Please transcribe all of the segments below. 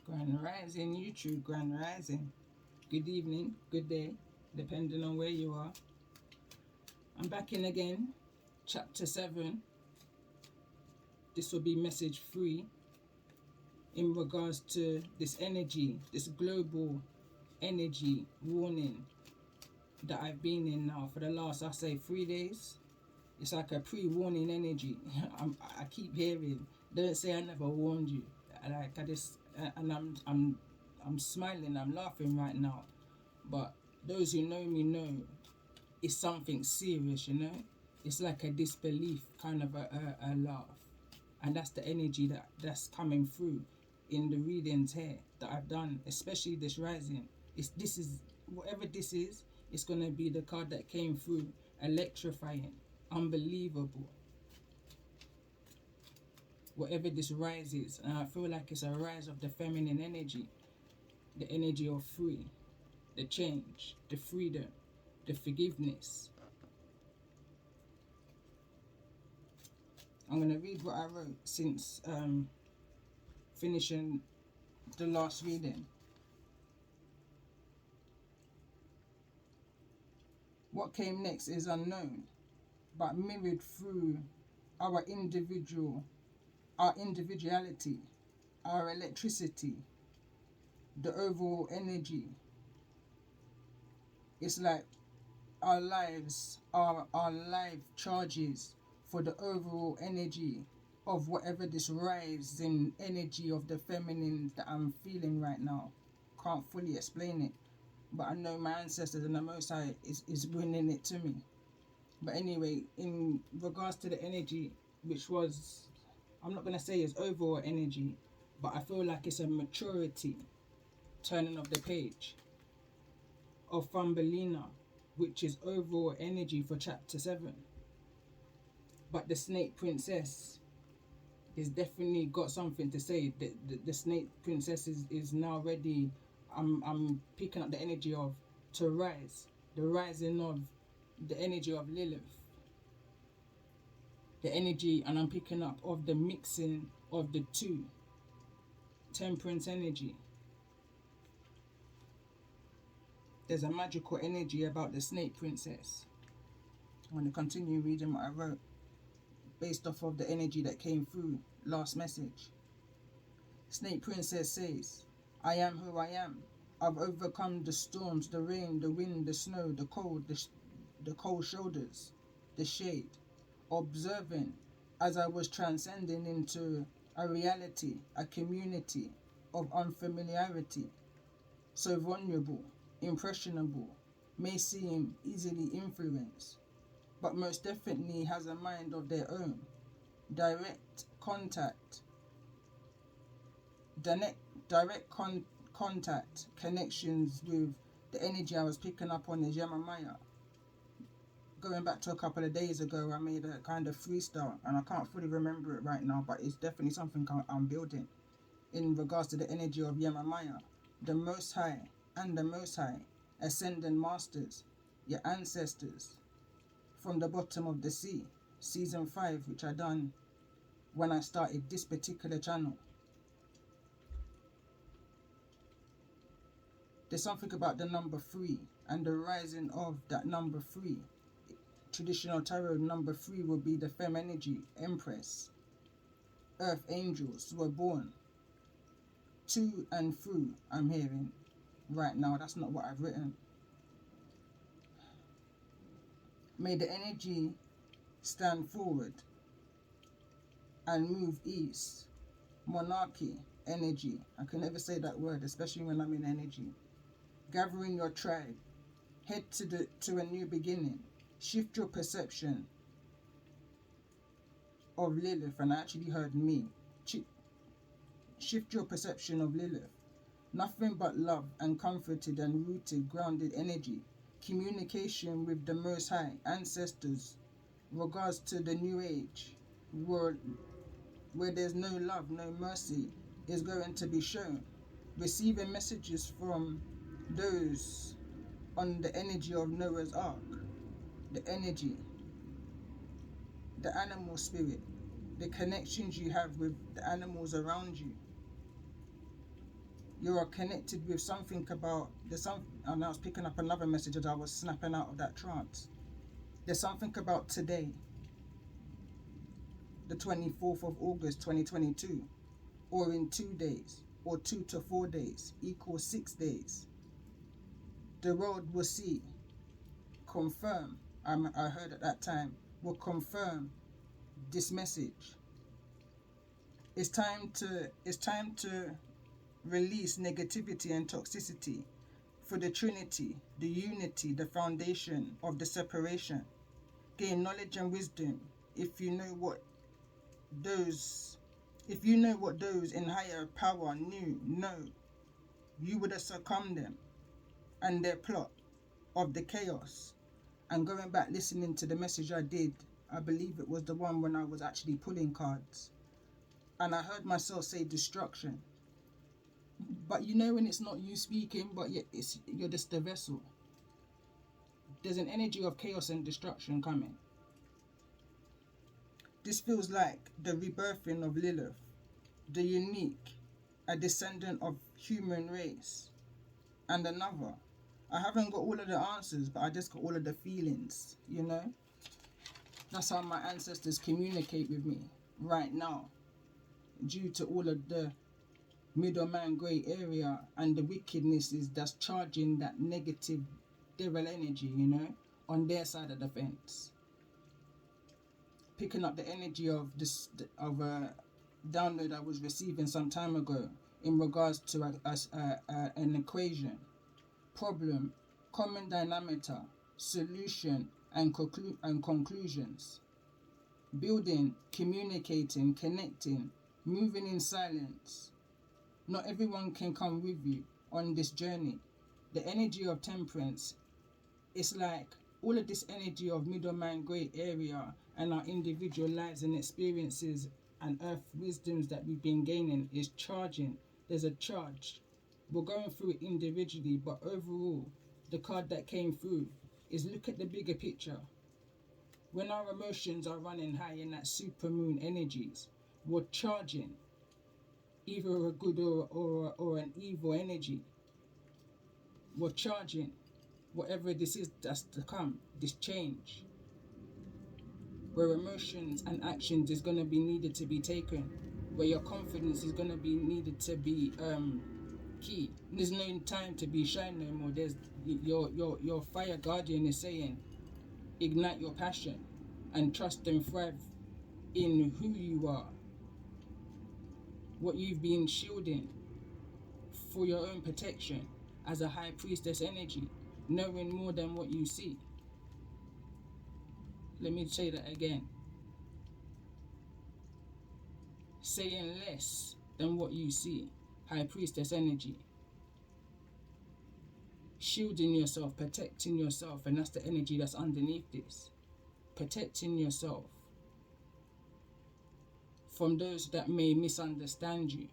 Grand Rising, YouTube, Grand Rising. Good evening, good day, depending on where you are. I'm back in again, chapter 7. This will be message 3 in regards to this energy, this global energy warning that I've been in now for the last, I say, 3 days. It's like a pre-warning energy. I keep hearing, don't say I never warned you. Like I just, and I'm smiling, I'm laughing right now. But those who know me know it's something serious, you know. It's like a disbelief kind of a laugh, and that's the energy that's coming through in the readings here that I've done, especially this rising. This is whatever this is. It's gonna be the card that came through, electrifying, unbelievable. Whatever this rise is, and I feel like it's a rise of the feminine energy, the energy of free, the change, the freedom, the forgiveness. I'm gonna read what I wrote since finishing the last reading. What came next is unknown, but mirrored through our individuality, our electricity, the overall energy. It's like our lives are our life charges for the overall energy of whatever this rise in energy of the feminine that I'm feeling right now. Can't fully explain it, but I know my ancestors and the Most High is bringing it to me. But anyway, in regards to the energy, which was, I'm not going to say it's overall energy, but I feel like it's a maturity turning of the page of Thumbelina, which is overall energy for chapter 7. But the Snake Princess is definitely got something to say. The Snake Princess is now ready. I'm picking up the energy of to rise, the rising of the energy of Lilith, the energy, and I'm picking up of the mixing of the two, temperance energy. There's a magical energy about the Snake Princess. I'm going to continue reading what I wrote based off of the energy that came through last message. Snake Princess says, I am who I am. I've overcome the storms, the rain, the wind, the snow, the cold, the cold shoulders, the shade, observing as I was transcending into a reality, a community of unfamiliarity, so vulnerable, impressionable, may seem easily influenced, but most definitely has a mind of their own. Direct contact, contact, connections with the energy I was picking up on is Yamamaya. Going back to a couple of days ago, I made a kind of freestyle, and I can't fully remember it right now, but it's definitely something I'm building in regards to the energy of Yamamaya, the Most High and the Most High, ascending masters, your ancestors, from the bottom of the sea, season 5, which I done when I started this particular channel. There's something about the number 3 and the rising of that number 3. Traditional tarot number 3 will be the femme energy, empress. Earth angels were born. To and through, I'm hearing right now. That's not what I've written. May the energy stand forward and move east. Monarchy, energy. I can never say that word, especially when I'm in energy. Gathering your tribe. Head to a new beginning. Shift your perception of Lilith, and I actually heard me. Shift your perception of Lilith. Nothing but love and comforted and rooted, grounded energy. Communication with the Most High, ancestors, regards to the new age, where there's no love, no mercy, is going to be shown. Receiving messages from those on the energy of Noah's Ark, the energy, the animal spirit, the connections you have with the animals around you. You're connected with something about, and I was picking up another message as I was snapping out of that trance. There's something about today, the 24th of August 2022, or in 2 days, or 2 to 4 days, equals 6 days. The world will see, confirm, I heard at that time, will confirm this message. It's time to release negativity and toxicity for the Trinity, the unity, the foundation of the separation. Gain knowledge and wisdom. If you know what those in higher power know, you would have succumbed them and their plot of the chaos. And going back listening to the message I did, I believe it was the one when I was actually pulling cards, and I heard myself say destruction. But you know when it's not you speaking, but you're just the vessel. There's an energy of chaos and destruction coming. This feels like the rebirthing of Lilith, the unique, a descendant of human race. And another. I haven't got all of the answers, but I just got all of the feelings, you know? That's how my ancestors communicate with me right now, due to all of the middleman grey area and the wickedness that's charging that negative devil energy, you know, on their side of the fence. Picking up the energy of a download I was receiving some time ago in regards to an equation, problem, common denominator, solution, and conclusions. Building, communicating, connecting, moving in silence. Not everyone can come with you on this journey. The energy of temperance, it's like all of this energy of middleman grey area and our individual lives and experiences and earth wisdoms that we've been gaining is charging. There's a charge. We're going through it individually, but overall, the card that came through is look at the bigger picture. When our emotions are running high in that supermoon energies, we're charging either a good or an evil energy. We're charging whatever this is that's to come, this change, where emotions and actions is going to be needed to be taken, where your confidence is going to be needed to be key. There's no time to be shy no more. There's your fire guardian is saying, ignite your passion and trust and thrive in who you are, what you've been shielding for your own protection as a high priestess energy, knowing more than what you see. Let me say that again. Saying less than what you see, high priestess energy. Shielding yourself, protecting yourself, and that's the energy that's underneath this. Protecting yourself from those that may misunderstand you.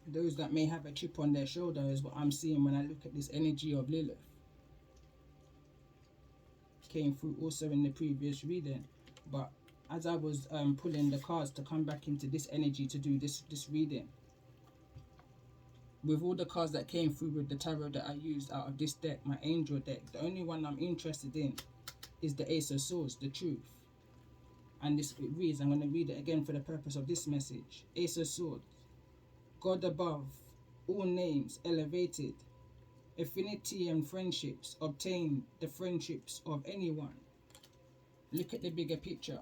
Those that may have a chip on their shoulder is what I'm seeing when I look at this energy of Lilith. Came through also in the previous reading, but as I was pulling the cards to come back into this energy to do this reading, with all the cards that came through with the tarot that I used out of this deck, my angel deck, the only one I'm interested in is the Ace of Swords, the truth. And this it reads, I'm going to read it again for the purpose of this message. Ace of Swords, God above, all names elevated, affinity and friendships, obtain the friendships of anyone. Look at the bigger picture.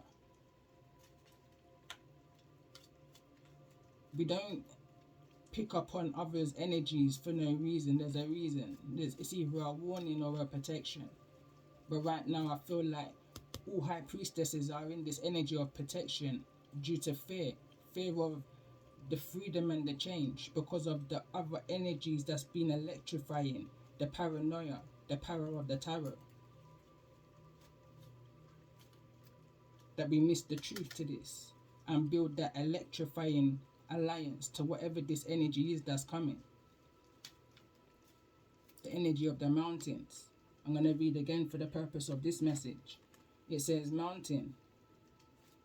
We don't pick up on others' energies for no reason. There's a reason. It's either a warning or a protection. But right now I feel like all high priestesses are in this energy of protection due to fear of the freedom and the change, because of the other energies that's been electrifying, the paranoia, the power of the tarot. That we miss the truth to this and build that electrifying alliance to whatever this energy is that's coming. The energy of the mountains. I'm going to read again for the purpose of this message. It says, mountain,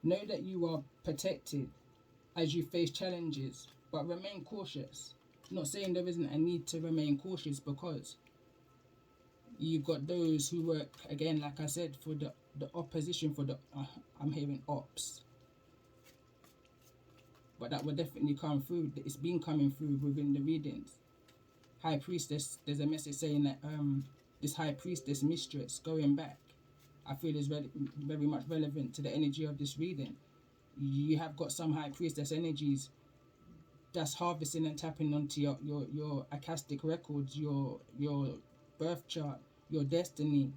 Know that you are protected as you face challenges, but remain cautious. Not saying there isn't a need to remain cautious, because you've got those who work, again, like I said, for the opposition, for the, I'm hearing ops, but that will definitely come through. It's been coming through within the readings. High Priestess, there's a message saying that this High Priestess mistress going back, I feel is very much relevant to the energy of this reading. You have got some High Priestess energies that's harvesting and tapping onto your Akashic records, your birth chart, your destiny,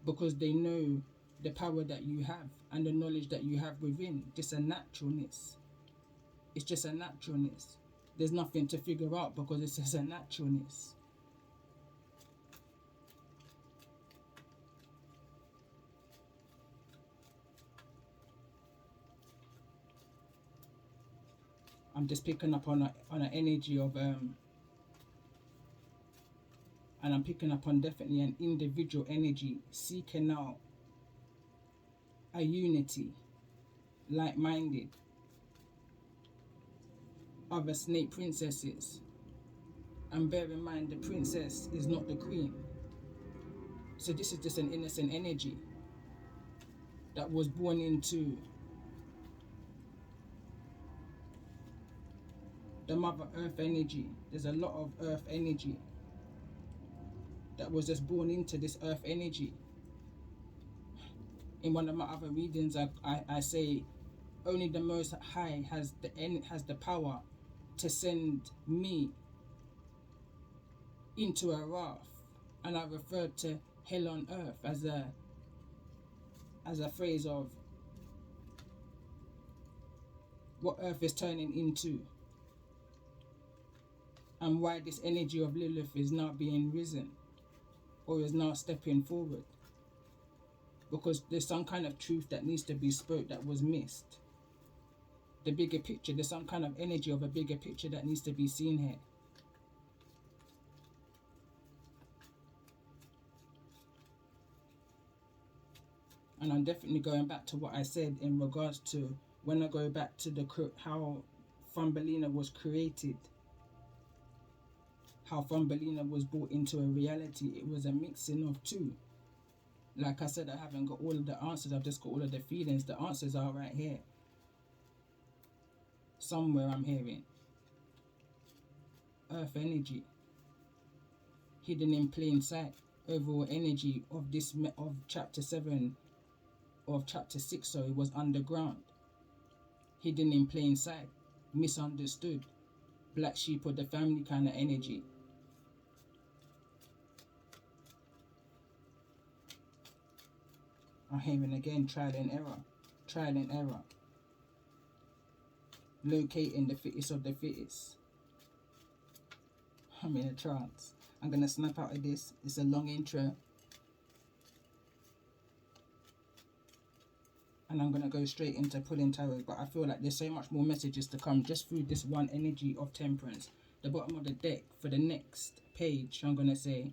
because they know the power that you have and the knowledge that you have within. Just a naturalness. It's just a naturalness. There's nothing to figure out, because it's just a naturalness. I'm just picking up on an energy of and I'm picking up on definitely an individual energy seeking out a unity, like-minded, other snake princesses. And bear in mind, the princess is not the queen. So this is just an innocent energy that was born into the Mother Earth energy. There's a lot of Earth energy that was just born into this Earth energy. In one of my other readings, I say only the Most High has the power to send me into a wrath, and I referred to hell on earth as a phrase of what earth is turning into, and why this energy of Lilith is now being risen, or is now stepping forward, because there's some kind of truth that needs to be spoke that was missed. The bigger picture, there's some kind of energy of a bigger picture that needs to be seen here. And I'm definitely going back to what I said in regards to when I go back to how Thumbelina was created, how Thumbelina was brought into a reality. It was a mixing of two. Like I said, I haven't got all of the answers, I've just got all of the feelings. The answers are right here. Somewhere I'm hearing Earth energy, hidden in plain sight. Overall energy of chapter 7, of chapter 6, sorry, was underground, hidden in plain sight, misunderstood, black sheep of the family kind of energy. I'm hearing again trial and error, locating the fittest of the fittest. I'm in a trance. I'm gonna snap out of this. It's a long intro, and I'm gonna go straight into pulling tarot, but I feel like there's so much more messages to come just through this one energy of temperance. The bottom of the deck for the next page, I'm gonna say,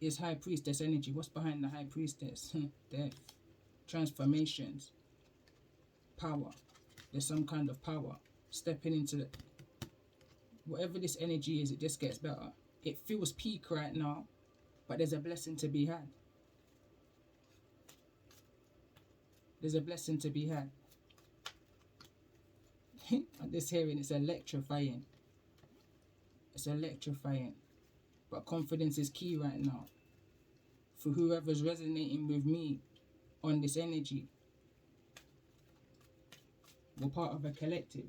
is High Priestess energy. What's behind the High Priestess? Death, transformations, power. There's some kind of power stepping into whatever this energy is. It just gets better. It feels peak right now, but there's a blessing to be had. There's a blessing to be had. I'm just hearing it's electrifying. It's electrifying. But confidence is key right now. For whoever's resonating with me on this energy, we're part of a collective.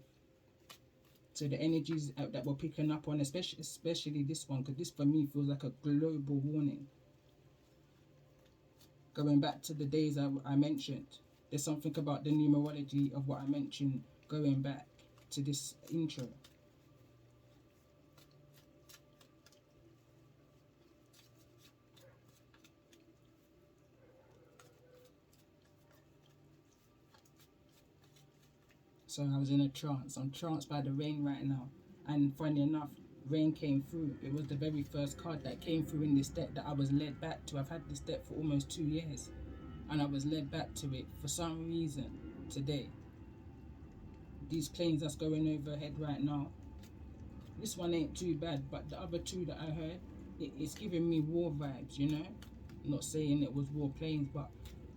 So the energies that we're picking up on, especially this one, because this for me feels like a global warning. Going back to the days I mentioned, there's something about the numerology of what I mentioned going back to this intro. So I was in a trance. I'm tranced by the rain right now. And funny enough, rain came through. It was the very first card that came through in this deck that I was led back to. I've had this deck for almost 2 years. And I was led back to it for some reason. today. These planes that's going overhead right now. This one ain't too bad, but the other two that I heard, it's giving me war vibes, you know? I'm not saying it was war planes, but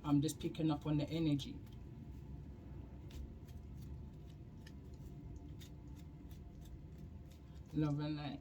I'm just picking up on the energy. Love and light.